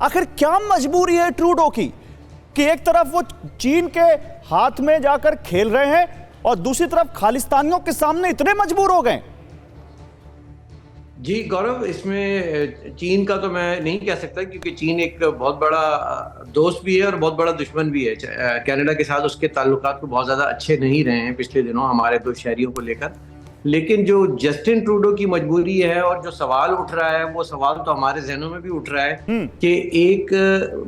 आखिर क्या मजबूरी है ट्रूडो की कि एक तरफ वो चीन के हाथ में जाकर खेल रहे हैं और दूसरी तरफ खालिस्तानियों के सामने इतने मजबूर हो गए? जी गौरव, इसमें चीन का तो मैं नहीं कह सकता, क्योंकि चीन एक बहुत बड़ा दोस्त भी है और बहुत बड़ा दुश्मन भी है। कनाडा के साथ उसके ताल्लुकात को बहुत ज़्यादा अच्छे नहीं रहे हैं पिछले दिनों हमारे दो शहरियों को लेकर। लेकिन जो जस्टिन ट्रूडो की मजबूरी है और जो सवाल उठ रहा है, वो सवाल तो हमारे जहनों में भी उठ रहा है कि एक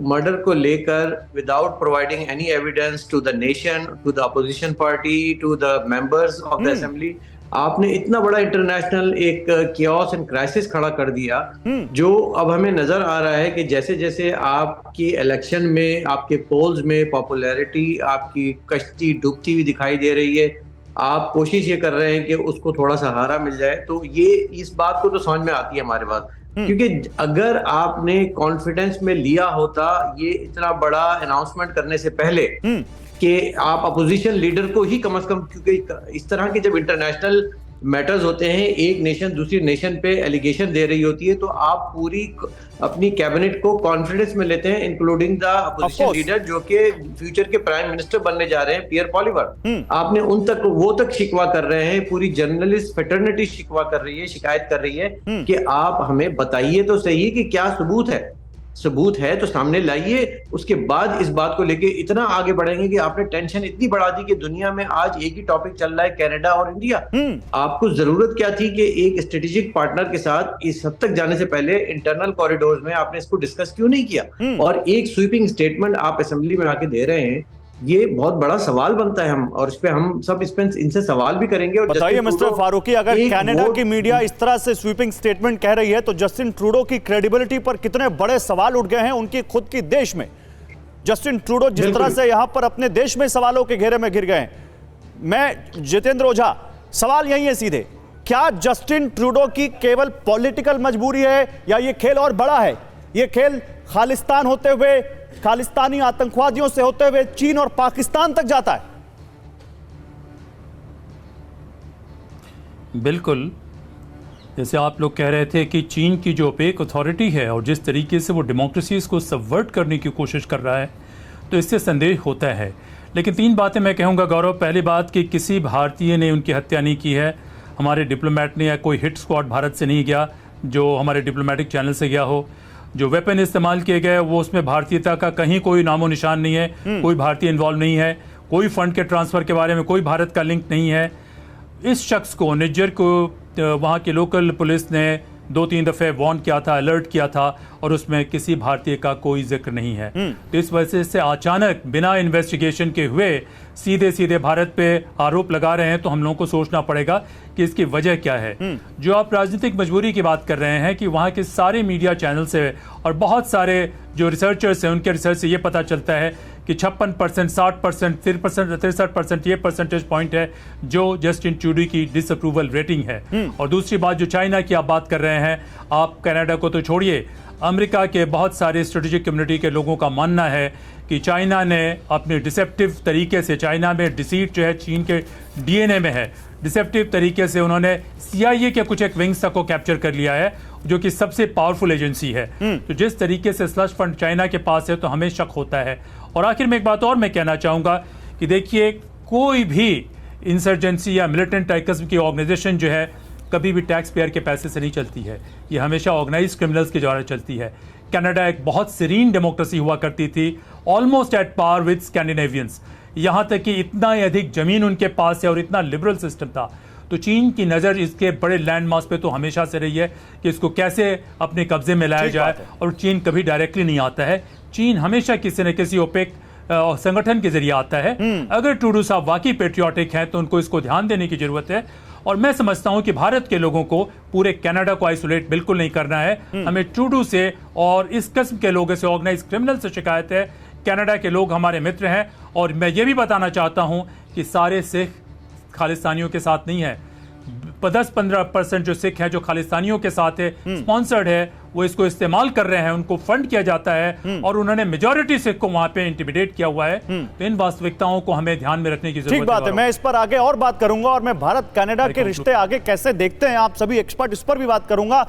मर्डर को लेकर without providing any evidence to the nation, to the opposition party, to the members of the assembly, आपने इतना बड़ा इंटरनेशनल एक कियोस एंड क्राइसिस खड़ा कर दिया, जो अब हमें नजर आ रहा है कि जैसे जैसे आपकी इलेक्शन में, आपके पोल्स में पॉपुलैरिटी आपकी कश्ती डूबती हुई दिखाई दे रही है, आप कोशिश ये कर रहे हैं कि उसको थोड़ा सहारा मिल जाए, तो ये इस बात को तो समझ में आती है हमारे बात, क्योंकि अगर आपने कॉन्फिडेंस में लिया होता ये इतना बड़ा अनाउंसमेंट करने से पहले कि आप अपोजिशन लीडर को ही कम से कम, क्योंकि इस तरह के जब इंटरनेशनल मैटर्स होते हैं, एक नेशन दूसरी नेशन पे एलिगेशन दे रही होती है, तो आप पूरी अपनी कैबिनेट को कॉन्फिडेंस में लेते हैं, इंक्लूडिंग द अपोजिशन लीडर जो कि फ्यूचर के प्राइम मिनिस्टर बनने जा रहे हैं, पियर पॉलिवर। आपने उन तक वो तक शिकवा कर रहे हैं, पूरी जर्नलिस्ट फेटर्निटी शिकवा कर रही है, शिकायत कर रही है कि आप हमें बताइए तो सही कि क्या सबूत है तो सामने लाइए, उसके बाद इस बात को लेके इतना आगे बढ़ेंगे कि आपने टेंशन इतनी बढ़ा दी कि दुनिया में आज एक ही टॉपिक चल रहा है, कनाडा और इंडिया। आपको जरूरत क्या थी कि एक स्ट्रेटेजिक पार्टनर के साथ इस हद तक जाने से पहले इंटरनल कॉरिडोर्स में आपने इसको डिस्कस क्यों नहीं किया? और एक स्वीपिंग स्टेटमेंट आप असेंबली में आके दे रहे हैं, ये बहुत बड़ा सवाल बनता है। हम और इस पे हम सब इनसे सवाल भी करेंगे। और बताइए मिस्टर फारूकी, अगर कनाडा की मीडिया इस तरह से स्वीपिंग स्टेटमेंट कह रही है तो जस्टिन ट्रूडो की क्रेडिबिलिटी पर कितने बड़े सवाल उठ गए हैं उनकी खुद की देश में। जस्टिन ट्रूडो जिस तरह से यहां पर अपने देश में सवालों के घेरे में घिर गए हैं। मैं जितेंद्र ओझा, सवाल यही है सीधे, क्या जस्टिन ट्रूडो की केवल पॉलिटिकल मजबूरी है या ये खेल और बड़ा है? ये खेल खालिस्तान होते हुए, खालिस्तानी आतंकवादियों से होते हुए चीन और पाकिस्तान तक जाता है? बिल्कुल, जैसे आप लोग कह रहे थे कि चीन की जो ओपेक अथॉरिटी है और जिस तरीके से वो डेमोक्रेसीज को सबवर्ट करने की कोशिश कर रहा है, तो इससे संदेह होता है। लेकिन तीन बातें मैं कहूँगा गौरव। पहली बात कि किसी भारतीय ने उनकी हत्या नहीं की है, हमारे डिप्लोमेट ने, या कोई हिट स्क्वाड भारत से नहीं गया जो हमारे डिप्लोमेटिक चैनल से गया हो। जो वेपन इस्तेमाल किए गए वो उसमें भारतीयता का कहीं कोई नामो निशान नहीं है, कोई भारतीय इन्वॉल्व नहीं है, कोई फंड के ट्रांसफर के बारे में कोई भारत का लिंक नहीं है। इस शख्स को, निज्जर को, वहाँ की लोकल पुलिस ने 2-3 दफ़े वार्न किया था, अलर्ट किया था, और उसमें किसी भारतीय का कोई जिक्र नहीं है। तो इस वजह से अचानक बिना इन्वेस्टिगेशन के हुए सीधे भारत पे आरोप लगा रहे हैं, तो हम लोगों को सोचना पड़ेगा कि इसकी वजह क्या है। जो आप राजनीतिक मजबूरी की बात कर रहे हैं कि वहाँ के सारे मीडिया चैनल से और बहुत सारे जो रिसर्चर्स हैं उनके रिसर्च से ये पता चलता है कि 56%, 60%, 63% ये परसेंटेज पॉइंट है जो जस्टिन ट्रूडो की डिसअप्रूवल रेटिंग है। और दूसरी बात, जो चाइना की आप बात कर रहे हैं, आप कनाडा को तो छोड़िए, अमेरिका के बहुत सारे स्ट्रेटेजिक कम्युनिटी के लोगों का मानना है कि चाइना ने अपने डिसेप्टिव तरीके से, चाइना में डिसीट जो है चीन के डीएनए में है, डिसेप्टिव तरीके से उन्होंने CIA के कुछ एक विंग्स तक को कैप्चर कर लिया है, जो कि सबसे पावरफुल एजेंसी है। तो जिस तरीके से स्लश फंड चाइना के पास है, तो हमें शक होता है। और आखिर में एक बात और मैं कहना चाहूँगा कि देखिए, कोई भी इंसर्जेंसी या मिलिटेंट किस्म की ऑर्गेनाइजेशन जो है कभी भी टैक्स पेयर के पैसे से नहीं चलती है, ये हमेशा ऑर्गेनाइज्ड क्रिमिनल्स के द्वारा चलती है। कनाडा एक बहुत सीरीन डेमोक्रेसी हुआ करती थी, ऑलमोस्ट एट पार विद स्कैंडिनेवियंस, यहाँ तक कि इतना ही अधिक जमीन उनके पास है और इतना लिबरल सिस्टम था। तो चीन की नज़र इसके बड़े लैंडमार्क्स पे तो हमेशा से रही है कि इसको कैसे अपने कब्जे में लाया जाए, और चीन कभी डायरेक्टली नहीं आता है। चीन हमेशा किसी न किसी ओपेक संगठन के जरिए आता है। अगर ट्रूडो साहब वाकई पेट्रियाटिक हैं तो उनको इसको ध्यान देने की जरूरत है। और मैं समझता हूं कि भारत के लोगों को पूरे कनाडा को आइसोलेट बिल्कुल नहीं करना है। हमें ट्रूडो से और इस किस्म के लोगों से, ऑर्गेनाइज क्रिमिनल से शिकायत है। कनाडा के लोग हमारे मित्र हैं, और मैं ये भी बताना चाहता हूं कि सारे सिख खालिस्तानियों के साथ नहीं है। 10-15% जो सिख हैं जो खालिस्तानियों के साथ है, स्पॉन्सर्ड है, वो इसको इस्तेमाल कर रहे हैं, उनको फंड किया जाता है, और उन्होंने मेजॉरिटी सिख को वहां पे इंटिमिडेट किया हुआ है। तो इन वास्तविकताओं को हमें ध्यान में रखने की जरूरत है। ठीक बात है, मैं इस पर आगे और बात करूंगा, और मैं भारत कनाडा के रिश्ते आगे कैसे देखते हैं आप सभी एक्सपर्ट, इस पर भी बात करूंगा।